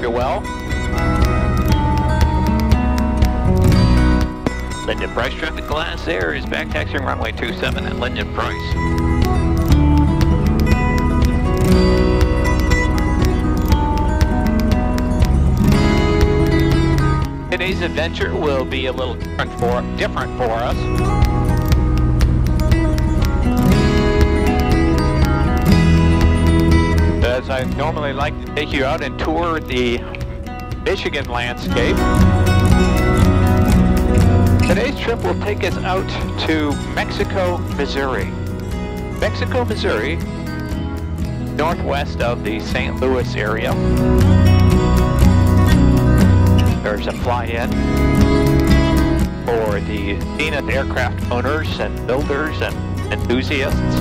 you well. Linden Price traffic glass there is back taxiing runway 27 at Linden Price. Today's adventure will be a little different for us. As I normally like to take you out and tour the Michigan landscape. Today's trip will take us out to Mexico, Missouri. Mexico, Missouri, northwest of the St. Louis area. There's a fly-in for the Zenith Aircraft owners and builders and enthusiasts.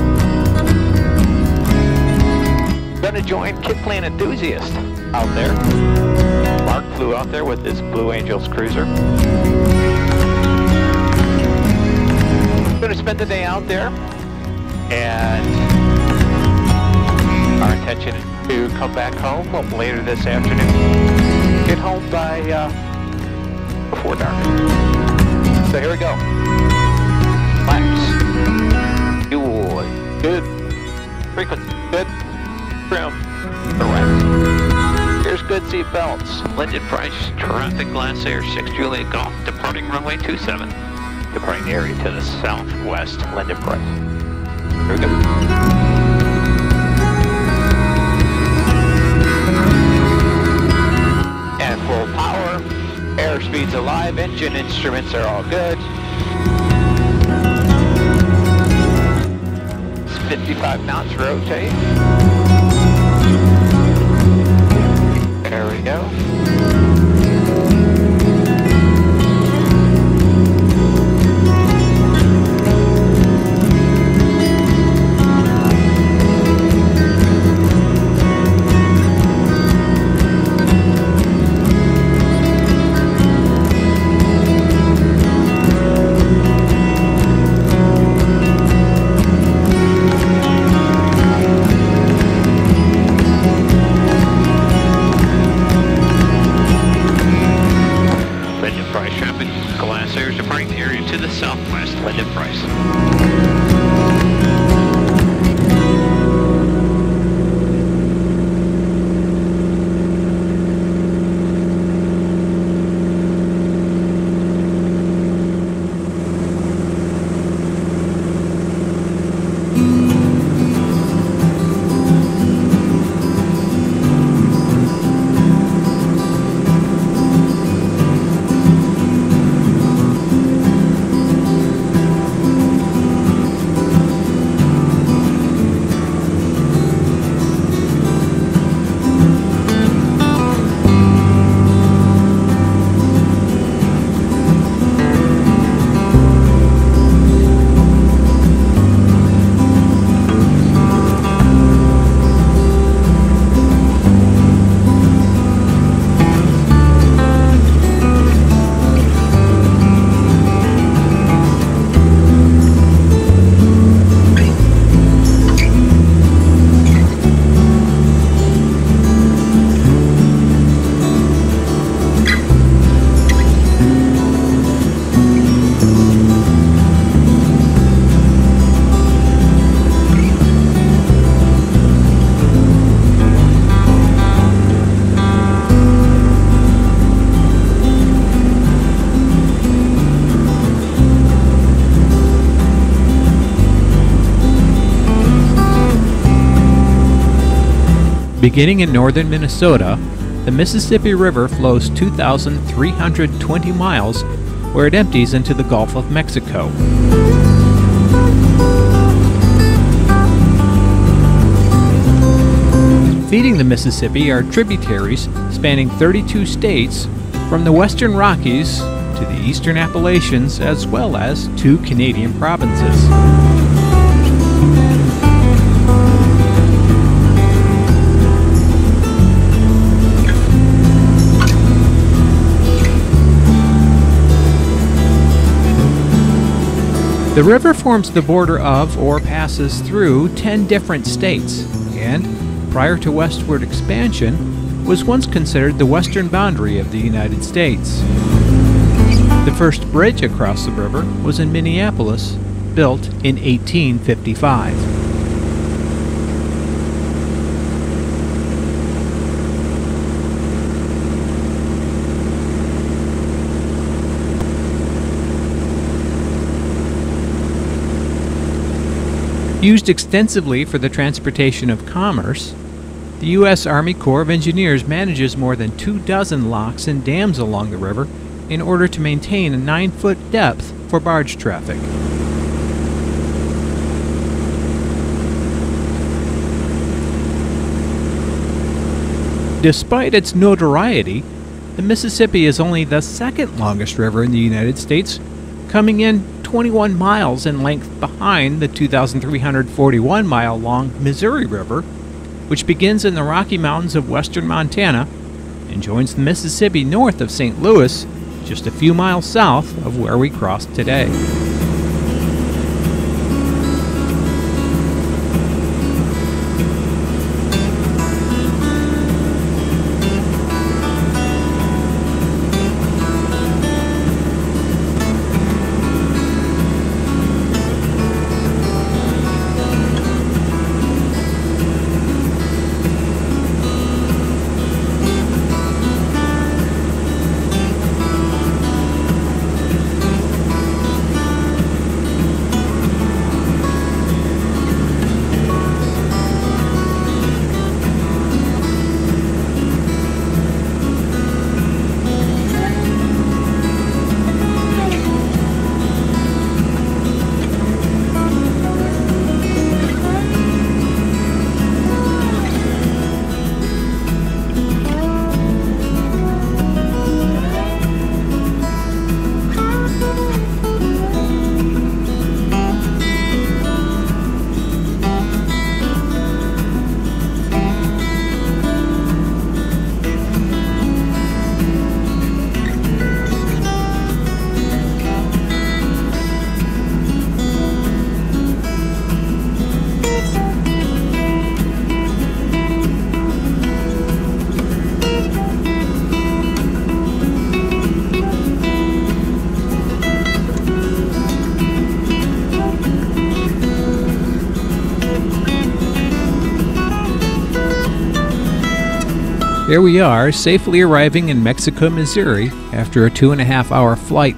Going to join Kit Plane enthusiasts out there. Mark flew out there with his Blue Angels cruiser. Going to spend the day out there, and our intention is to come back home later this afternoon. Get home by before dark. So here we go. Flaps. Fuel. Good. Frequency. Good. Trim. Correct. Here's good seat belts. Linden Price traffic glass air 6 Juliet Golf departing runway 27. Departing area to the southwest. Linden Price. Here we go. Full power, airspeed's alive, engine instruments are all good. It's 55 knots rotate. There we go. Beginning in northern Minnesota, the Mississippi River flows 2,320 miles, where it empties into the Gulf of Mexico. Feeding the Mississippi are tributaries spanning 32 states, from the western Rockies to the eastern Appalachians, as well as 2 Canadian provinces. The river forms the border of or passes through 10 different states, and prior to westward expansion, was once considered the western boundary of the United States. The first bridge across the river was in Minneapolis, built in 1855. Used extensively for the transportation of commerce, the U.S. Army Corps of Engineers manages more than 24 locks and dams along the river in order to maintain a 9-foot depth for barge traffic. Despite its notoriety, the Mississippi is only the second longest river in the United States, coming in 21 miles in length behind the 2,341-mile-long Missouri River, which begins in the Rocky Mountains of western Montana and joins the Mississippi north of St. Louis, just a few miles south of where we crossed today. Here we are, safely arriving in Mexico, Missouri after a 2.5-hour flight,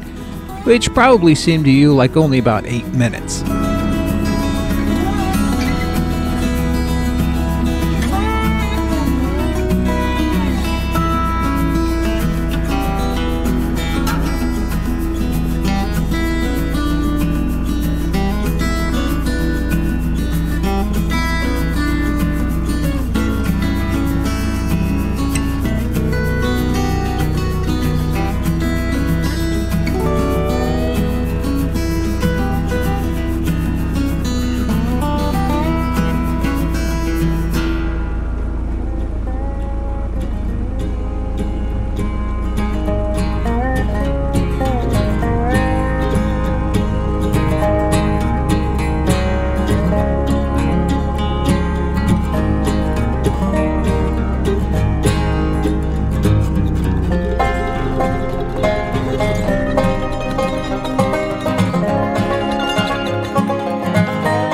which probably seemed to you like only about 8 minutes.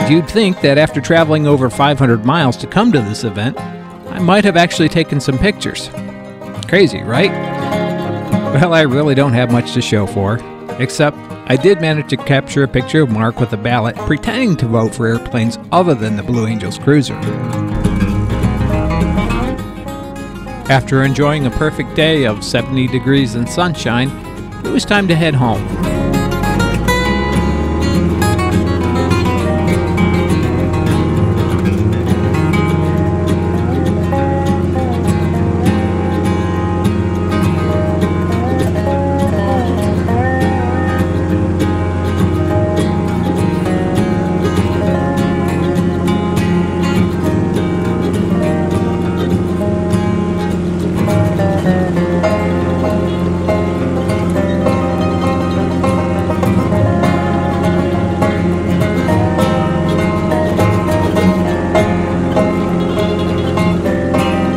You'd think that after traveling over 500 miles to come to this event, I might have actually taken some pictures. Crazy, right? Well, I really don't have much to show for, except I did manage to capture a picture of Mark with a ballot pretending to vote for airplanes other than the Blue Angels cruiser. After enjoying a perfect day of 70 degrees and sunshine, it was time to head home.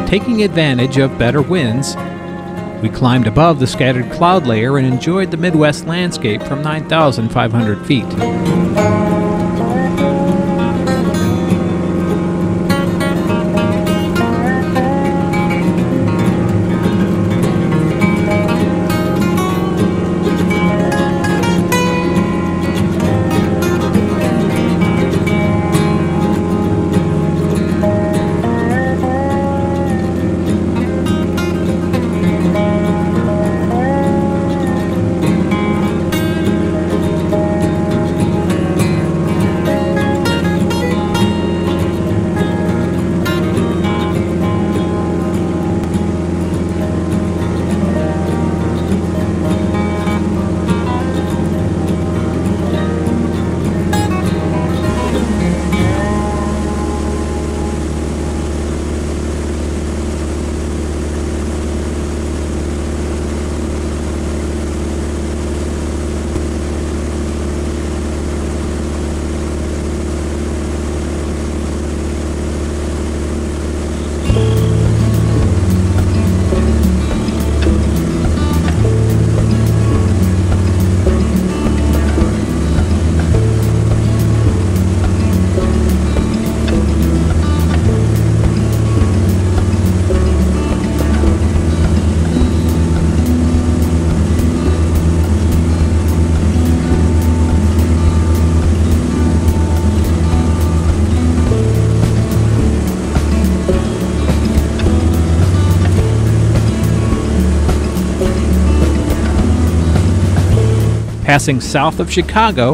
Taking advantage of better winds, we climbed above the scattered cloud layer and enjoyed the Midwest landscape from 9,500 feet. Passing south of Chicago,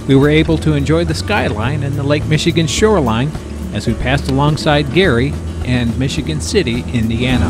we were able to enjoy the skyline and the Lake Michigan shoreline as we passed alongside Gary and Michigan City, Indiana.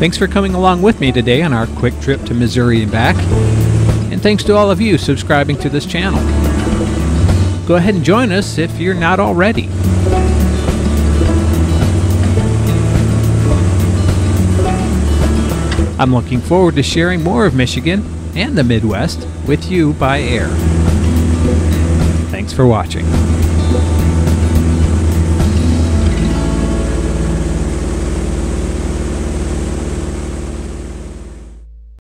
Thanks for coming along with me today on our quick trip to Missouri and back. And thanks to all of you subscribing to this channel. Go ahead and join us if you're not already. I'm looking forward to sharing more of Michigan and the Midwest with you by air. Thanks for watching.